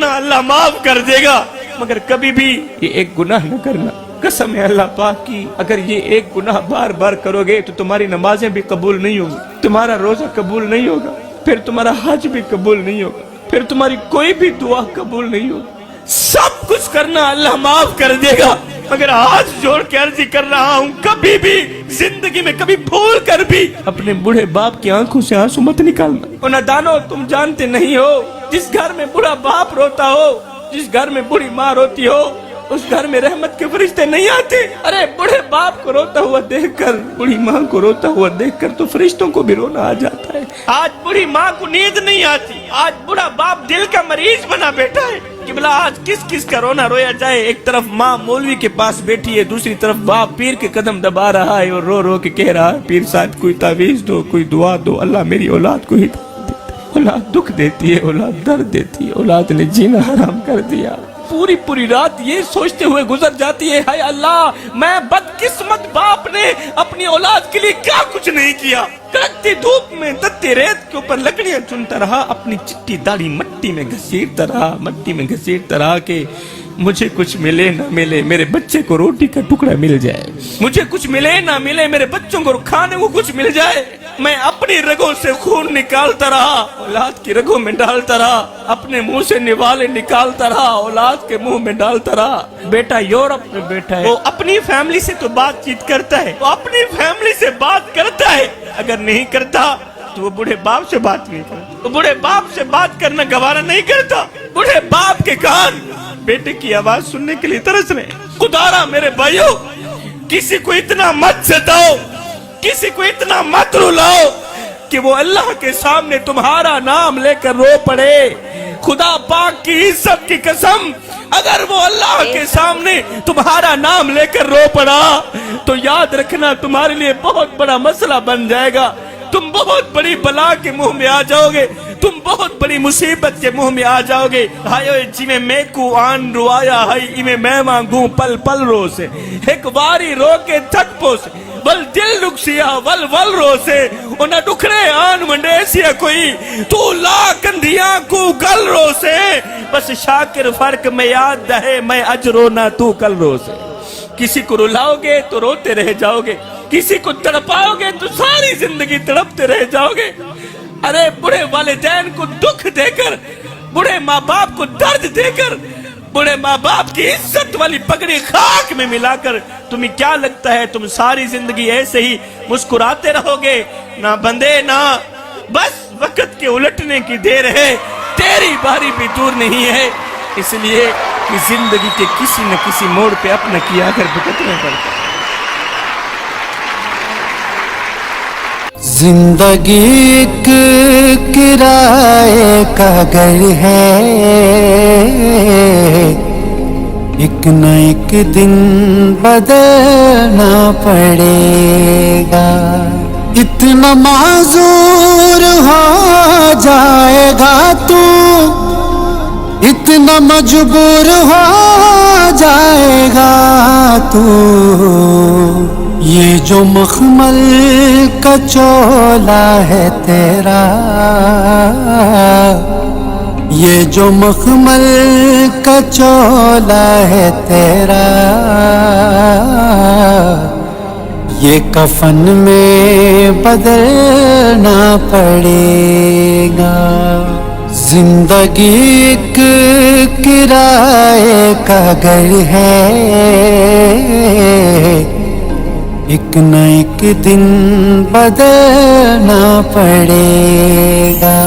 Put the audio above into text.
کرنا اللہ معاف کر دے گا، مگر کبھی بھی یہ ایک گناہ نہ کرنا۔ قسم ہے اللہ پاک کی، اگر یہ ایک گناہ بار بار کرو گے تو تمہاری نمازیں بھی قبول نہیں ہوگی، تمہارا روزہ قبول نہیں ہوگا، پھر تمہارا حج بھی قبول نہیں ہوگا، پھر تمہاری کوئی بھی دعا قبول نہیں ہوگی۔ سب کچھ کرنا اللہ معاف کر دے گا، مگر ہاتھ جوڑ کے عرض کر رہا ہوں کبھی بھی زندگی میں کبھی بھول کر بھی اپنے بوڑھے باپ کی آنکھوں سے آنسو مت نکالنا۔ اور نادانو، تم جانتے نہیں ہو، جس گھر میں بوڑھا باپ روتا ہو، جس گھر میں بوڑھی ماں روتی ہو، اس گھر میں رحمت کے فرشتے نہیں آتے۔ ارے بوڑھے باپ کو روتا ہوا دیکھ کر، بوڑھی ماں کو روتا ہوا دیکھ کر تو فرشتوں کو بھی رونا آ جاتا ہے۔ آج بوڑھی ماں کو نیند نہیں آتی، آج بوڑھا باپ دل کا مریض بنا بیٹھا ہے کہ بلا آج کس کس کا رونا رویا جائے۔ ایک طرف ماں مولوی کے پاس بیٹھی ہے، دوسری طرف باپ پیر کے قدم دبا رہا ہے اور رو رو کے کہہ رہا ہے پیر صاحب کوئی تعویذ دو، کوئی دعا دو، اللہ میری اولاد کو ہدایت دے۔ اولاد دکھ دیتی ہے، اولاد درد دیتی ہے، اولاد نے جینا حرام کر دیا۔ پوری رات یہ سوچتے ہوئے گزر جاتی ہے، ہائے اللہ میں بدقسمت باپ نے اپنی اولاد کے لیے کیا کچھ نہیں کیا۔ کڑکتی دھوپ میں تتی ریت کے اوپر لکڑیاں چنتا رہا، اپنی چٹی داڑھی مٹی میں گھسیٹتا رہا کہ مجھے کچھ ملے نہ ملے میرے بچے کو روٹی کا ٹکڑا مل جائے، مجھے کچھ ملے نہ ملے میرے بچوں کو کھانے کو کچھ مل جائے۔ میں اپنی رگوں سے خون نکالتا رہا، اولاد کی رگوں میں ڈالتا رہا، اپنے منہ سے نوالے نکالتا رہا، اولاد کے منہ میں ڈالتا رہا۔ بیٹا یورپ میں بیٹھا ہے، وہ اپنی فیملی سے تو بات چیت کرتا ہے، وہ اپنی فیملی سے بات کرتا ہے، اگر نہیں کرتا تو وہ بوڑھے باپ سے بات نہیں کرتا، وہ بوڑھے باپ سے بات کرنا گوارا نہیں کرتا۔ بوڑھے باپ کے کان بیٹے کی آواز سننے کے لیے ترس رہے۔ خدارا میرے بھائیو، کسی کو اتنا مت ستاؤ، کسی کو اتنا مت رلاؤ کہ وہ اللہ کے سامنے تمہارا نام لے کر رو پڑے۔ خدا پاک کی عزت کی قسم، اگر وہ اللہ کے سامنے تمہارا نام لے کر رو پڑا تو یاد رکھنا تمہارے لیے بہت بڑا مسئلہ بن جائے گا، تم بہت بڑی بلا کے منہ میں آ جاؤ گے، تم بہت بڑی مصیبت کے منہ میں آ جاؤ گے۔ ہائے جی میں کو آن روایا ہائی میں مانگوں پل پل رو سے، ایک واری رو کے تھک پو سے، ول دل لکسیا ول ول رو سے، انہ ڈکھڑے آن منڈے سیا کوئی، تو لا کندھیاں کو گل رو سے، بس شاکر فرق میں یاد دہے میں اج رونا تو کل رو سے۔ کسی کو رلاؤ گے تو روتے رہ جاؤ گے، کسی کو تڑپاؤ گے تو ساری زندگی تڑپتے رہ جاؤ گے۔ ارے بڑے والدین کو دکھ دے کر، بڑے ماں باپ کو درد دے کر، بڑے ماں باپ کی عزت والی پگڑی خاک میں ملا کر تمہیں کیا لگتا ہے تم ساری زندگی ایسے ہی مسکراتے رہو گے؟ نہ بندے نہ، بس وقت کے الٹنے کی دیر ہے، تیری باری بھی دور نہیں ہے، اس لیے کہ زندگی کے کسی نہ کسی موڑ پہ اپنا کیا کر بھٹکنا پڑتا ہے۔ زندگی ایک کرائے کا گھر ہے، ایک نہ ایک دن بدلنا پڑے گا، اتنا معذور ہو جائے گا تو، اتنا مجبور ہو جائے گا تو، یہ جو مخمل کا چولا ہے تیرا، یہ جو مخمل کا چولا ہے تیرا، یہ کفن میں بدلنا پڑے گا۔ زندگی ایک کرائے کا گھر ہے، ایک نہ ایک دن بدلنا پڑے گا۔